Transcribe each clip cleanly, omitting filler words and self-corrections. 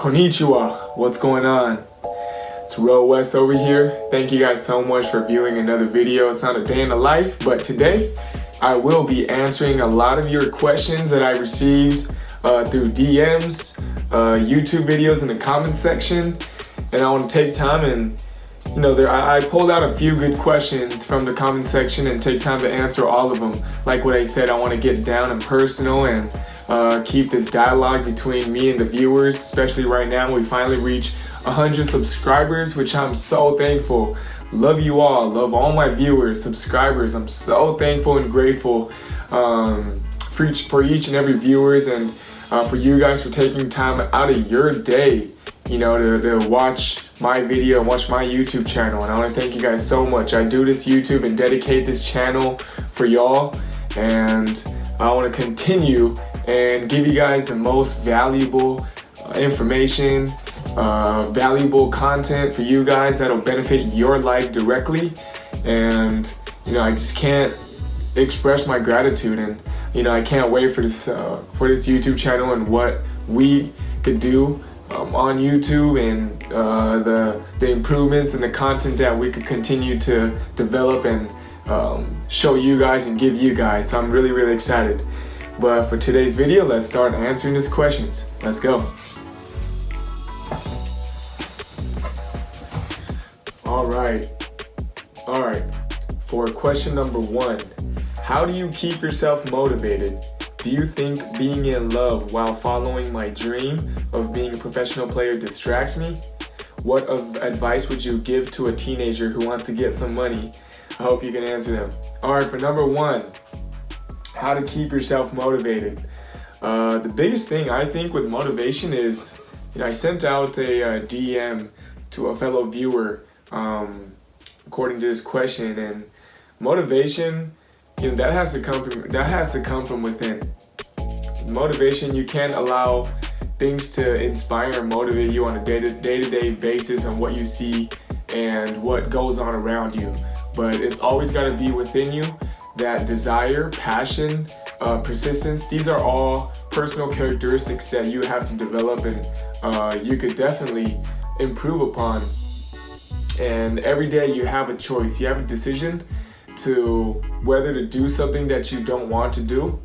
Konnichiwa, what's going on? It's Ro West over here. Thank you guys so much for viewing another video. It's not a day in the life, but today I will be answering a lot of your questions that I received through DMs, YouTube videos in the comments section. And I want to take time and, I pulled out a few good questions from the comment section and take time to answer all of them. Like what I said, I want to get down and personal and keep this dialogue between me and the viewers, especially right now. We finally reached 100 subscribers, which I'm so thankful. Love you all, love all my viewers, subscribers. I'm so thankful and grateful for each and every viewers, and for you guys for taking time out of your day, to watch my video and watch my YouTube channel. And I want to thank you guys so much. I do this YouTube and dedicate this channel for y'all, and I want to continue and give you guys the most valuable information, valuable content for you guys that'll benefit your life directly. And I just can't express my gratitude, and I can't wait for this YouTube channel and what we could do on YouTube, and the improvements and the content that we could continue to develop and show you guys and give you guys. So I'm really excited. But for today's video, let's start answering these questions. Let's go. All right. For question number 1, how do you keep yourself motivated? Do you think being in love while following my dream of being a professional player distracts me? What advice would you give to a teenager who wants to get some money? I hope you can answer them. All right, for number 1, how to keep yourself motivated. The biggest thing I think with motivation is, I sent out a DM to a fellow viewer according to this question, and motivation, that has to come from within. Motivation, you can't allow things to inspire and motivate you on a day-to-day basis on what you see and what goes on around you, but it's always got to be within you. That desire, passion, persistence, these are all personal characteristics that you have to develop, and you could definitely improve upon. And every day you have a choice, you have a decision to whether to do something that you don't want to do,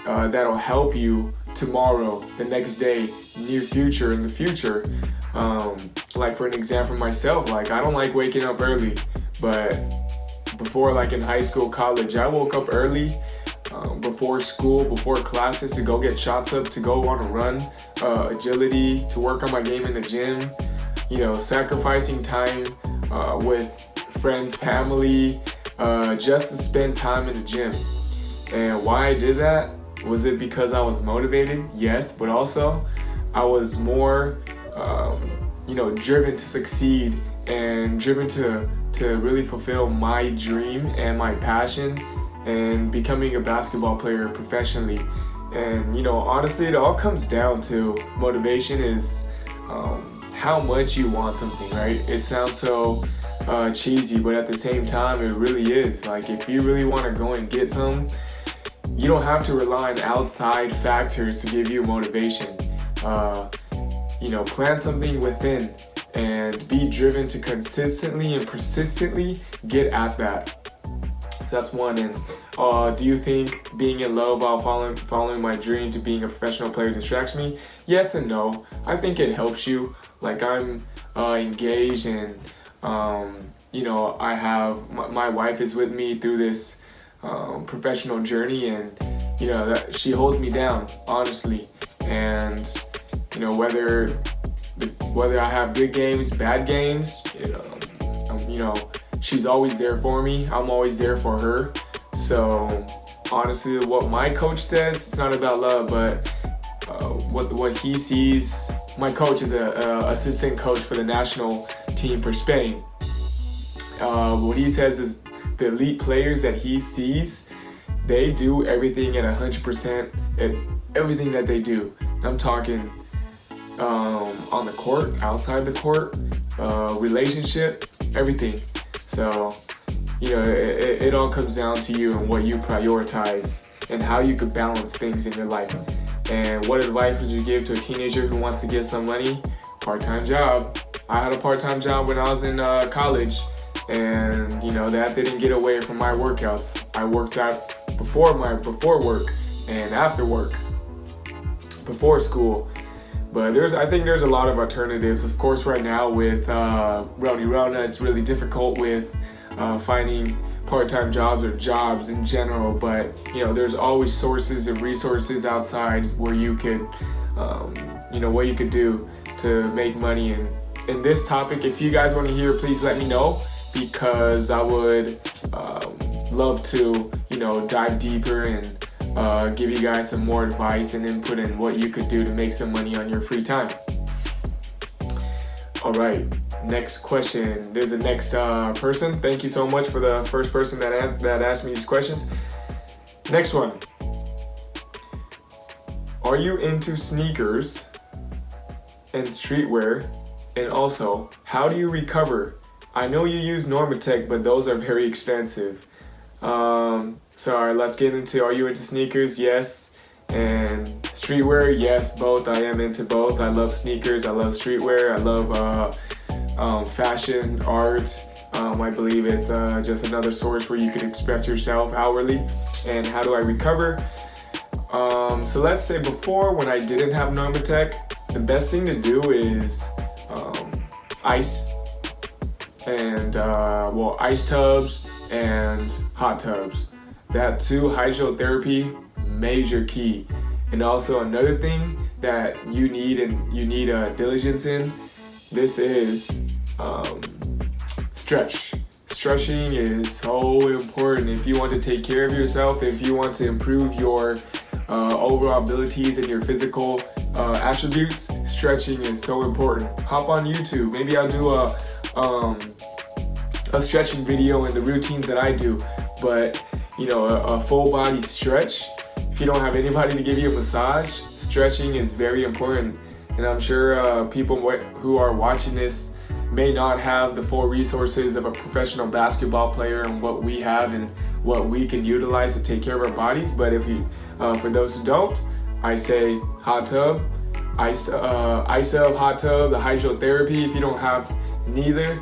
that'll help you tomorrow, the next day, near future, in the future. Like for an example, myself, I don't like waking up early, but before, in high school, college, I woke up early before school, before classes, to go get shots up, to go on a run, agility, to work on my game in the gym, sacrificing time with friends, family, just to spend time in the gym. And why I did that, was it because I was motivated? Yes, but also I was more, driven to succeed and driven to really fulfill my dream and my passion and becoming a basketball player professionally. And honestly, it all comes down to motivation is how much you want something, right? It sounds so cheesy, but at the same time, it really is. If you really want to go and get some, you don't have to rely on outside factors to give you motivation. Plan something within and be driven to consistently and persistently get at that. That's one. And do you think being in love while following my dream to being a professional player distracts me? Yes and no. I think it helps you. I'm engaged, and I have my wife is with me through this professional journey, and that she holds me down, honestly. And whether I have good games, bad games, she's always there for me. I'm always there for her. So honestly, what my coach says, it's not about love, but what he sees. My coach is a assistant coach for the national team for Spain. What he says is the elite players that he sees, they do everything at 100% at everything that they do. I'm talking on the court, outside the court, relationship, everything. So, it all comes down to you and what you prioritize and how you could balance things in your life. And what advice would you give to a teenager who wants to get some money? Part-time job. I had a part-time job when I was in college, and that didn't get away from my workouts. I worked out before work and after work, before school. But I think there's a lot of alternatives. Of course, right now with Rona, it's really difficult with finding part-time jobs or jobs in general. But there's always sources and resources outside where you could, what you could do to make money. And in this topic, if you guys want to hear, please let me know, because I would love to, dive deeper and give you guys some more advice and input in what you could do to make some money on your free time. All right, next question. There's the next person. Thank you so much for the first person that asked me these questions. Next one. Are you into sneakers and streetwear? And also, how do you recover? I know you use normatech, but those are very expensive. Sorry, let's get into, are you into sneakers? Yes. And streetwear? Yes, both. I am into both. I love sneakers. I love streetwear. I love fashion, art. I believe it's just another source where you can express yourself outwardly. And how do I recover? So let's say before, when I didn't have normatech, the best thing to do is ice and ice tubs and hot tubs. That too, hydrotherapy, major key. And also another thing that you need diligence in, this is stretch. Stretching is so important if you want to take care of yourself, if you want to improve your overall abilities and your physical attributes. Stretching is so important. Hop on YouTube. Maybe I'll do a stretching video in the routines that I do. But a full body stretch, if you don't have anybody to give you a massage, stretching is very important. And I'm sure people who are watching this may not have the full resources of a professional basketball player and what we have and what we can utilize to take care of our bodies. But if you, for those who don't, I say hot tub, ice tub, hot tub, the hydrotherapy. If you don't have neither,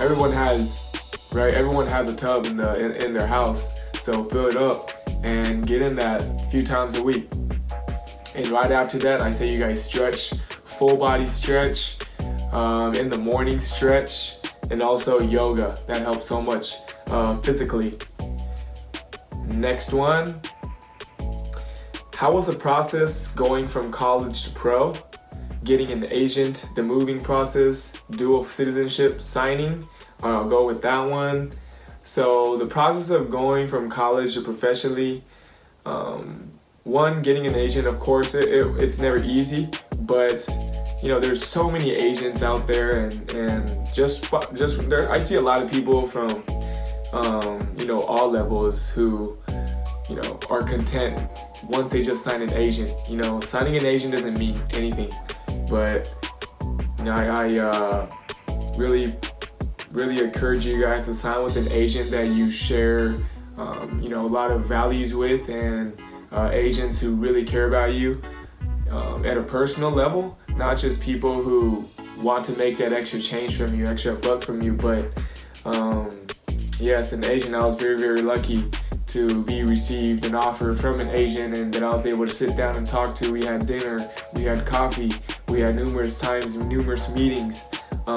everyone has a tub in their house. So fill it up and get in that a few times a week. And right after that, I say you guys stretch, full body stretch, in the morning stretch, and also yoga. That helps so much physically. Next one. How was the process going from college to pro? Getting an agent, the moving process, dual citizenship, signing. I'll go with that one. So the process of going from college to professionally, getting an agent, of course, it's never easy, but there's so many agents out there, and just there, I see a lot of people from all levels who are content once they just sign an agent. Signing an agent doesn't mean anything, but I really encourage you guys to sign with an agent that you share a lot of values with, and agents who really care about you at a personal level, not just people who want to make that extra change from you, extra buck from you. But yes, an agent, I was very, very lucky to be received an offer from an agent, and that I was able to sit down and talk to. We had dinner, we had coffee, we had numerous meetings. We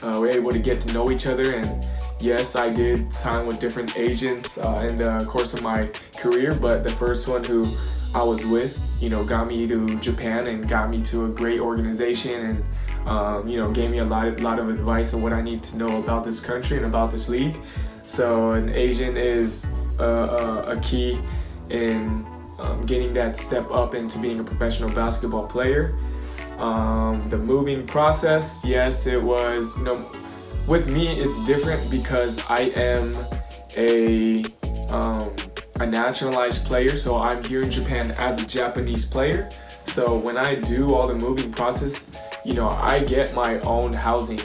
were able to get to know each other, and yes, I did sign with different agents in the course of my career, but the first one who I was with, got me to Japan and got me to a great organization, and gave me a lot of advice on what I need to know about this country and about this league. So an agent is a key in getting that step up into being a professional basketball player. The moving process, yes, it was, with me it's different because I am a naturalized player, so I'm here in Japan as a Japanese player. So when I do all the moving process, I get my own housing,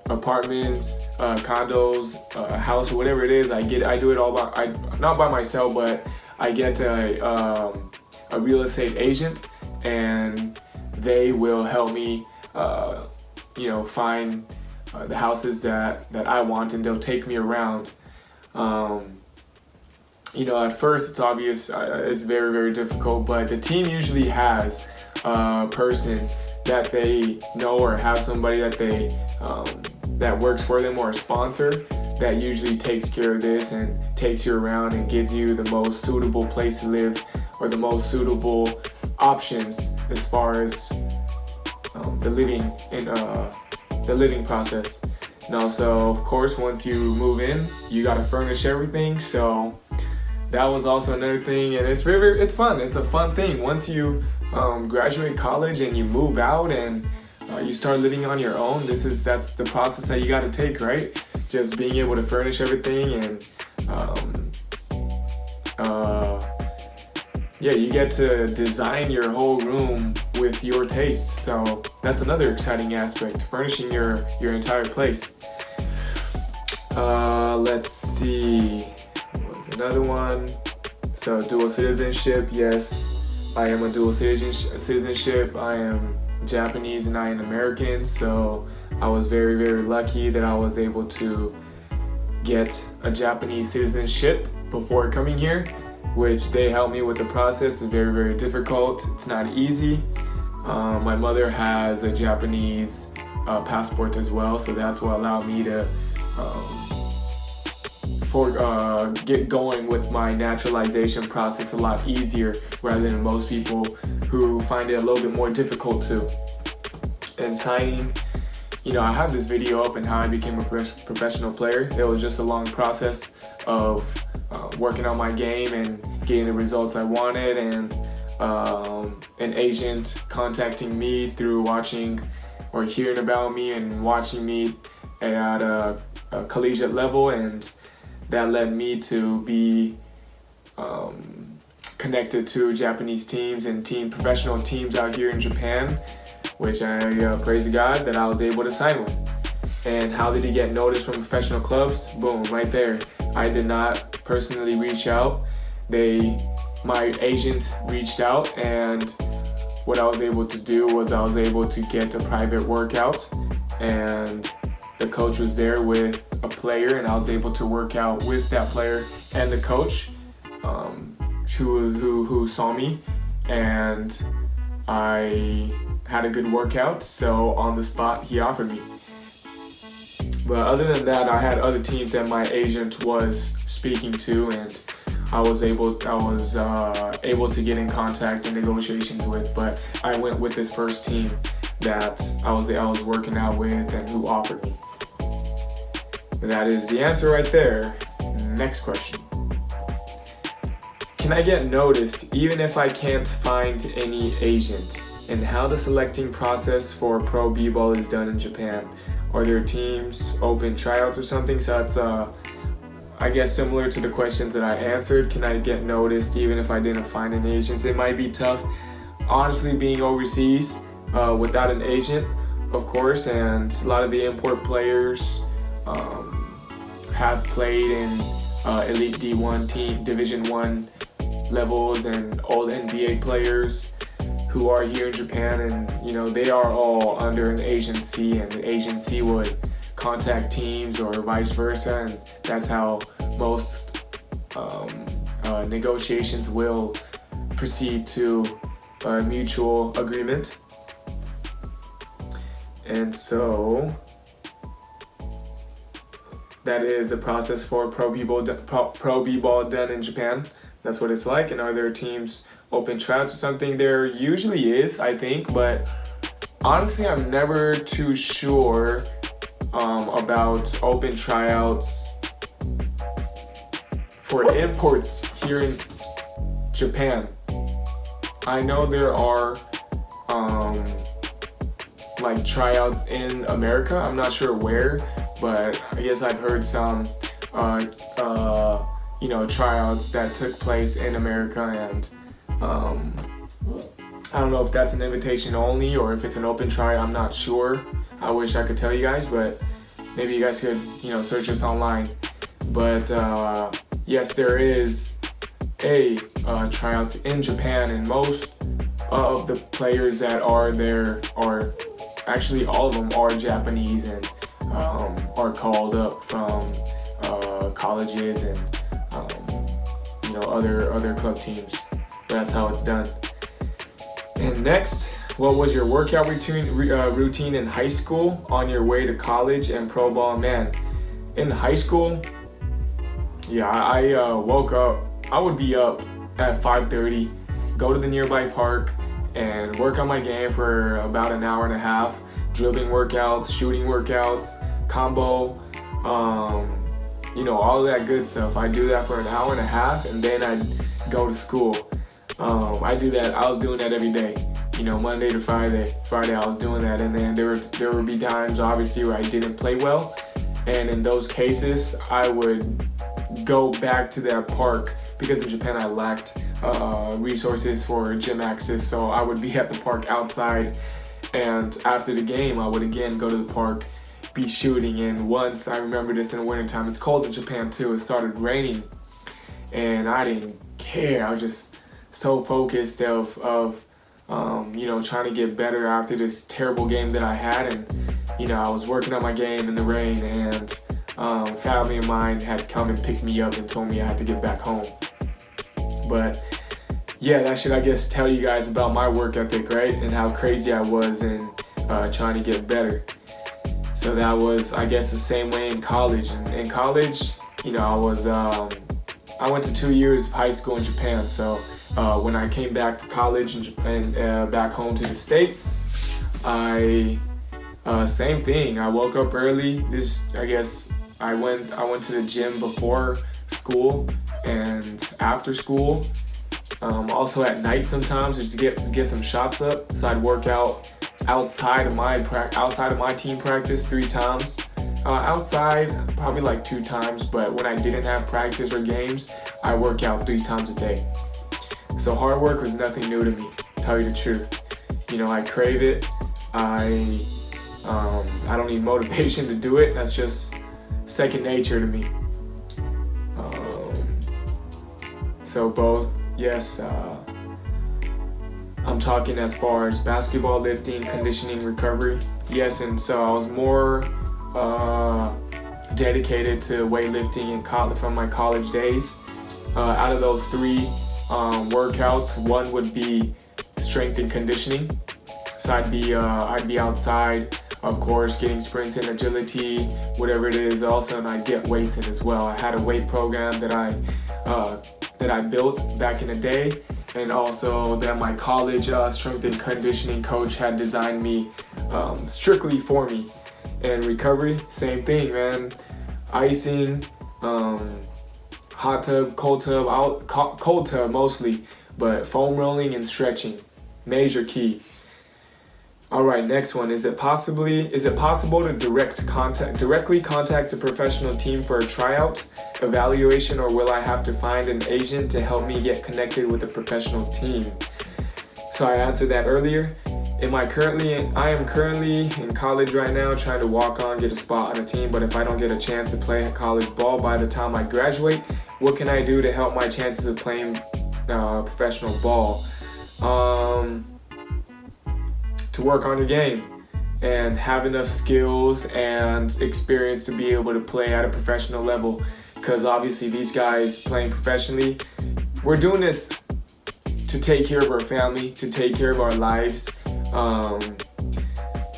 apartments, condos, house, or whatever it is. I do it all not by myself, but I get a real estate agent, and they will help me, find the houses that I want, and they'll take me around. At first it's obvious, it's very, very difficult, but the team usually has a person that they know, or have somebody that they that works for them, or a sponsor that usually takes care of this and takes you around and gives you the most suitable place to live, or the most suitable options as far as the living process. And also, of course, once you move in, you gotta furnish everything. So that was also another thing, and it's fun. It's a fun thing once you graduate college and you move out and you start living on your own. That's the process that you got to take, right? Just being able to furnish everything, and you get to design your whole room with your taste. So that's another exciting aspect, furnishing your entire place. Let's see, what was another one? So dual citizenship, yes, I am a dual citizenship. I am Japanese and I am American, so I was very, very lucky that I was able to get a Japanese citizenship before coming here, which they helped me with the process. It's very, very difficult. It's not easy. My mother has a Japanese passport as well, so that's what allowed me to get going with my naturalization process a lot easier, rather than most people who find it a little bit more difficult to. And signing, I have this video up on how I became a professional player. It was just a long process of working on my game and getting the results I wanted, and an agent contacting me through watching or hearing about me and watching me at a collegiate level, and that led me to be connected to Japanese teams and professional teams out here in Japan, which I praise God that I was able to sign with. And how did he get noticed from professional clubs? Boom, right there. I did not personally reach out. My agent reached out, and what I was able to do was I was able to get a private workout, and the coach was there with a player, and I was able to work out with that player and the coach who saw me, and I had a good workout, so on the spot he offered me. But other than that, I had other teams that my agent was speaking to, and I was able to get in contact and negotiations with. But I went with this first team that I was working out with and who offered me. That is the answer right there. Next question. Can I get noticed even if I can't find any agent? And how the selecting process for pro b-ball is done in Japan? Are there teams, open tryouts or something? So that's I guess similar to the questions that I answered. Can I get noticed even if I didn't find an agent? It might be tough, honestly, being overseas without an agent, of course, and a lot of the import players have played in Elite D1 team, Division 1 levels, and all the NBA players who are here in Japan, and they are all under an agency, and the agency would contact teams or vice versa, and that's how most negotiations will proceed to a mutual agreement. And so that is the process for pro b-ball done in Japan. That's what it's like. And are there teams, open tryouts or something? There usually is, I think, but honestly, I'm never too sure about open tryouts for imports here in Japan. I know there are like tryouts in America. I'm not sure where, but I guess I've heard some tryouts that took place in America, and I don't know if that's an invitation only or if it's an open tryout. I'm not sure. I wish I could tell you guys, but maybe you guys could search this online. But yes, there is a tryout in Japan, and most of the players that are there are actually all of them are Japanese and are called up from colleges and other club teams. That's how it's done. And next, what was your workout routine in high school on your way to college and pro ball? Man, in high school, yeah, I woke up. I would be up at 5:30, go to the nearby park, and work on my game for about an hour and a half. Dribbling workouts, shooting workouts, combo, all of that good stuff. I do that for an hour and a half, and then I go to school. I was doing that every day. Monday to Friday. Friday I was doing that, and then there would be times obviously where I didn't play well, and in those cases I would go back to that park because in Japan I lacked resources for gym access, so I would be at the park outside, and after the game I would again go to the park, be shooting. And once, I remember this in the wintertime, it's cold in Japan too, it started raining, and I didn't care. I was just so focused of trying to get better after this terrible game that I had, and I was working on my game in the rain, and family of mine had come and picked me up and told me I had to get back home. But yeah, that should, I guess, tell you guys about my work ethic, right? And how crazy I was in trying to get better. So that was, I guess, the same way in college. And in college, I went to 2 years of high school in Japan. So when I came back from college and back home to the States, same thing. I woke up early. I went to the gym before school and after school. Also at night sometimes just to get some shots up. So I'd work out outside of my team practice 3 times. Outside probably like 2 times, but when I didn't have practice or games, I work out 3 times a day. So hard work was nothing new to me, to tell you the truth. I crave it. I don't need motivation to do it. That's just second nature to me. So both, yes, I'm talking as far as basketball, lifting, conditioning, recovery. Yes, and so I was more dedicated to weightlifting from my college days. Out of those 3 workouts, one would be strength and conditioning. So I'd be outside, of course, getting sprints in, agility, whatever it is. Also, and I'd get weights in as well. I had a weight program that I built back in the day, and also that my college strength and conditioning coach had designed me strictly for me. And recovery, same thing, man. Icing, hot tub, cold tub mostly, but foam rolling and stretching, major key. All right, next one. Is it possible to directly contact a professional team for a tryout, evaluation, or will I have to find an agent to help me get connected with a professional team? So I answered that earlier. I am currently in college right now, trying to get a spot on a team, but if I don't get a chance to play college ball by the time I graduate, what can I do to help my chances of playing professional ball? To work on your game and have enough skills and experience to be able to play at a professional level, because obviously these guys playing professionally, we're doing this to take care of our family, to take care of our lives.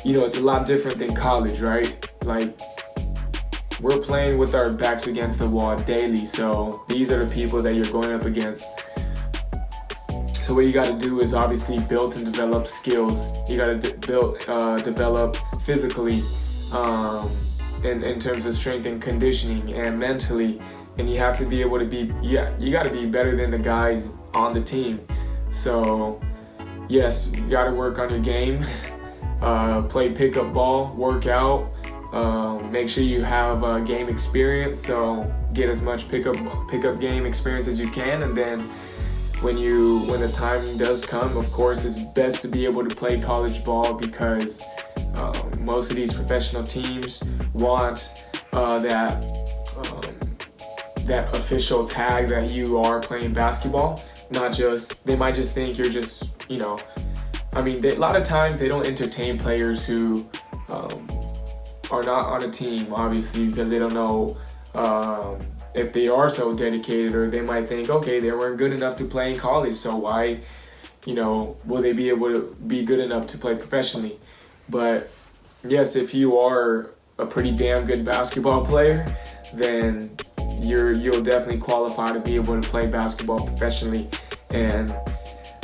It's a lot different than college, right? Like, we're playing with our backs against the wall daily, so these are the people that you're going up against. So what you got to do is obviously build and develop skills. You got to develop physically, in terms of strength and conditioning, and mentally. And you have to be able to you got to be better than the guys on the team. So yes, you got to work on your game, play pickup ball, work out, make sure you have game experience. So get as much pickup game experience as you can, and then when the time does come, of course, it's best to be able to play college ball, because most of these professional teams want that official tag that you are playing basketball. They might just think you're just I mean, a lot of times they don't entertain players who are not on a team, obviously, because they don't know if they are so dedicated, or they might think, okay, they weren't good enough to play in college, so why, will they be able to be good enough to play professionally? But yes, if you are a pretty damn good basketball player, then you'll definitely qualify to be able to play basketball professionally. And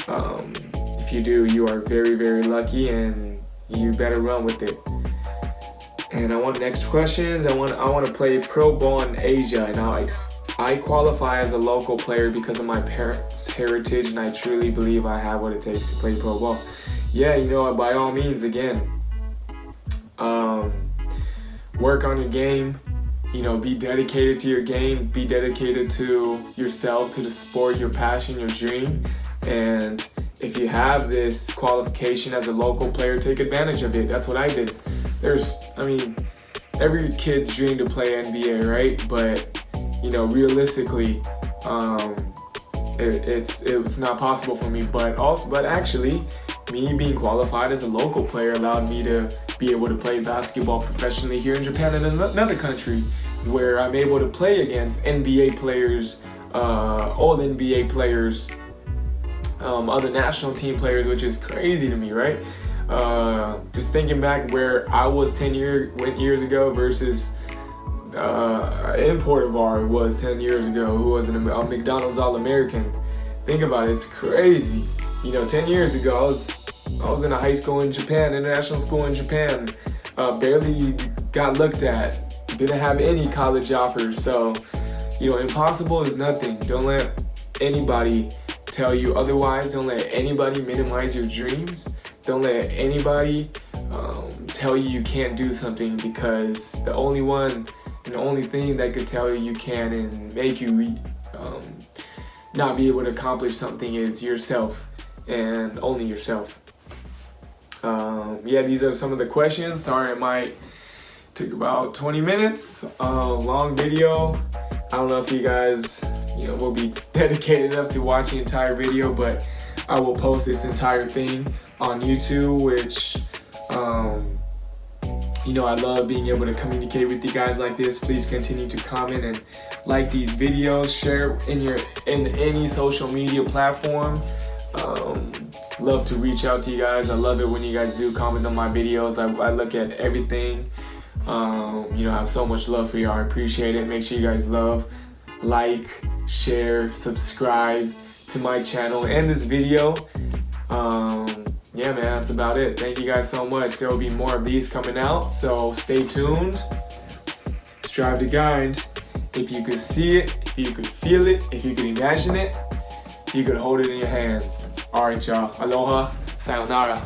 if you do, you are very, very lucky, and you better run with it. And I want next questions. I want to play pro ball in Asia, and I qualify as a local player because of my parents' heritage, and I truly believe I have what it takes to play pro ball. Yeah, by all means, again, work on your game. Be dedicated to your game. Be dedicated to yourself, to the sport, your passion, your dream. And if you have this qualification as a local player, take advantage of it. That's what I did. Every kid's dream to play NBA, right? But, realistically, it's not possible for me. But actually, me being qualified as a local player allowed me to be able to play basketball professionally here in Japan, and another country where I'm able to play against NBA players, old NBA players, other national team players, which is crazy to me, right? Just thinking back where I was 10 years ago versus import of ours was 10 years ago, who was a McDonald's All-American. Think about it, it's crazy. 10 years ago, I was in a high school in Japan, international school in Japan, barely got looked at, didn't have any college offers. So, impossible is nothing. Don't let anybody tell you otherwise. Don't let anybody minimize your dreams. Don't let anybody tell you can't do something, because the only one and the only thing that could tell you can and make you not be able to accomplish something is yourself, and only yourself. These are some of the questions. Sorry, it might take about 20 minutes. Long video. I don't know if you guys, will be dedicated enough to watch the entire video, but I will post this entire thing on YouTube, which, I love being able to communicate with you guys like this. Please continue to comment and like these videos, share in any social media platform. Love to reach out to you guys. I love it when you guys do comment on my videos. I look at everything. I have so much love for you. I appreciate it. Make sure you guys like, share, subscribe to my channel and this video. That's about it. Thank you guys so much. There will be more of these coming out, so stay tuned. Strive to grind. If you could see it, if you could feel it, if you could imagine it, you could hold it in your hands. All right, y'all. Aloha. Sayonara.